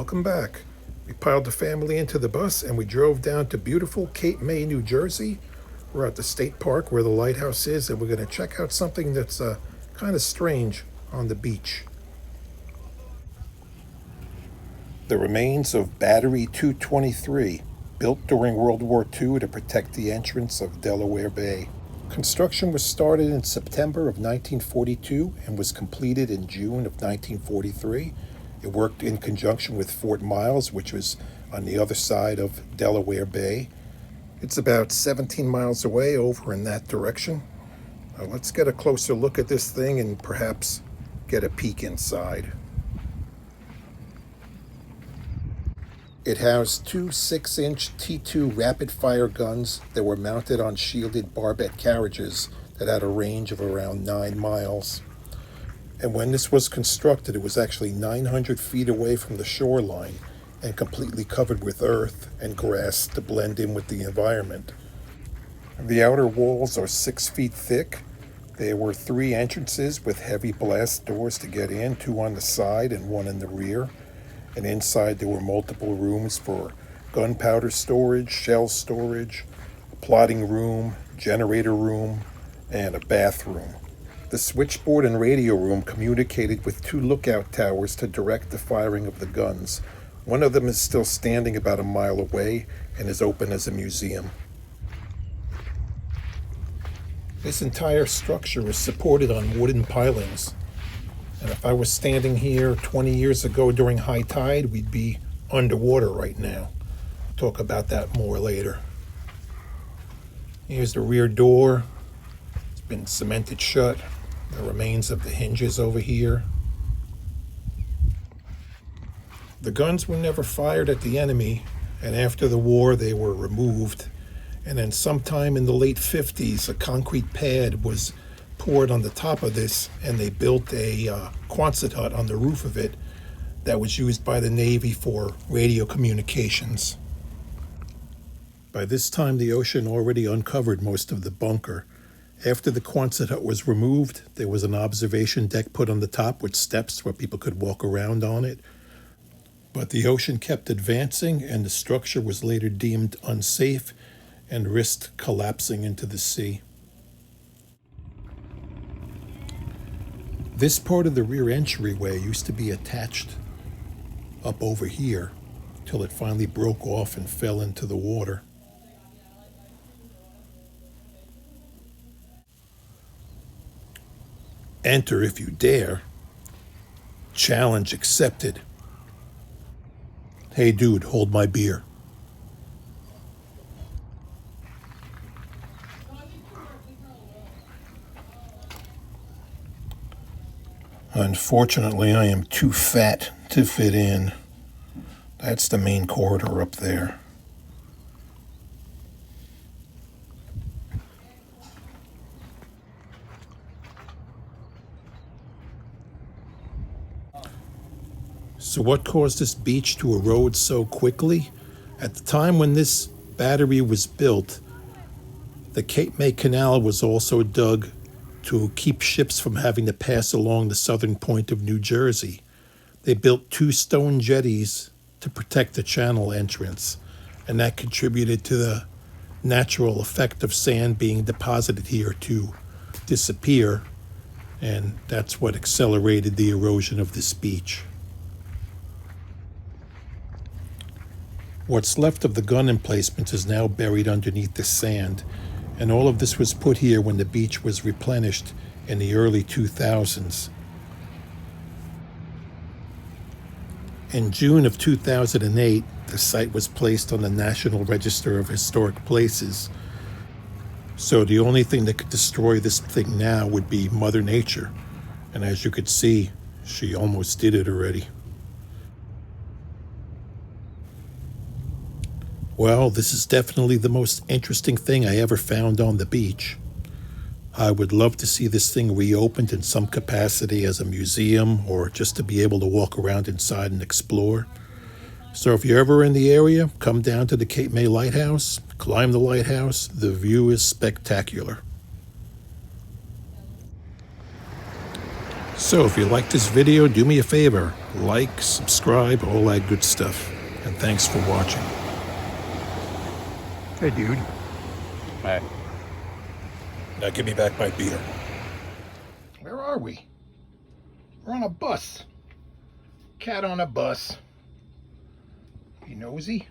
welcome back. We piled the family into the bus and we drove down to beautiful Cape May, New Jersey. We're at the state park where the lighthouse is, and we're going to check out something that's kind of strange on the beach. The remains of Battery 223, built during World War II to protect the entrance of Delaware Bay. Construction was started in September of 1942 and was completed in June of 1943. It worked in conjunction with Fort Miles, which was on the other side of Delaware Bay. It's about 17 miles away over in that direction. Let's get a closer look at this thing and perhaps get a peek inside. It housed two 6-inch T2 rapid-fire guns that were mounted on shielded barbette carriages that had a range of around 9 miles. And when this was constructed, it was actually 900 feet away from the shoreline and completely covered with earth and grass to blend in with the environment. The outer walls are 6 feet thick. There were 3 entrances with heavy blast doors to get in, 2 on the side and 1 in the rear. And inside there were multiple rooms for gunpowder storage, shell storage, a plotting room, generator room, and a bathroom. The switchboard and radio room communicated with 2 lookout towers to direct the firing of the guns. One of them is still standing about a mile away and is open as a museum. This entire structure is supported on wooden pilings. And if I was standing here 20 years ago during high tide, we'd be underwater right now. I'll talk about that more later. Here's the rear door. It's been cemented shut. The remains of the hinges over here. The guns were never fired at the enemy, and after the war they were removed. And then sometime in the late 50s, a concrete pad was poured on the top of this, and they built a Quonset hut on the roof of it that was used by the Navy for radio communications. By this time, the ocean already uncovered most of the bunker. After the Quonset hut was removed, there was an observation deck put on the top with steps where people could walk around on it. But the ocean kept advancing, and the structure was later deemed unsafe and risked collapsing into the sea. This part of the rear entryway used to be attached up over here till it finally broke off and fell into the water. Enter if you dare. Challenge accepted. Hey dude, hold my beer. Unfortunately, I am too fat to fit in. That's the main corridor up there. So what caused this beach to erode so quickly? At the time when this battery was built, the Cape May Canal was also dug to keep ships from having to pass along the southern point of New Jersey. They built 2 stone jetties to protect the channel entrance, and that contributed to the natural effect of sand being deposited here to disappear, and that's what accelerated the erosion of this beach. What's left of the gun emplacements is now buried underneath the sand, and all of this was put here when the beach was replenished in the early 2000s. In June of 2008, the site was placed on the National Register of Historic Places. So the only thing that could destroy this thing now would be Mother Nature. And as you could see, she almost did it already. Well, this is definitely the most interesting thing I ever found on the beach. I would love to see this thing reopened in some capacity as a museum or just to be able to walk around inside and explore. So if you're ever in the area, come down to the Cape May Lighthouse, climb the lighthouse. The view is spectacular. So if you liked this video, do me a favor. Like, subscribe, all that good stuff. And thanks for watching. Hey, dude. Hey. Now give me back my beer. Where are we? We're on a bus. Cat on a bus. You nosy?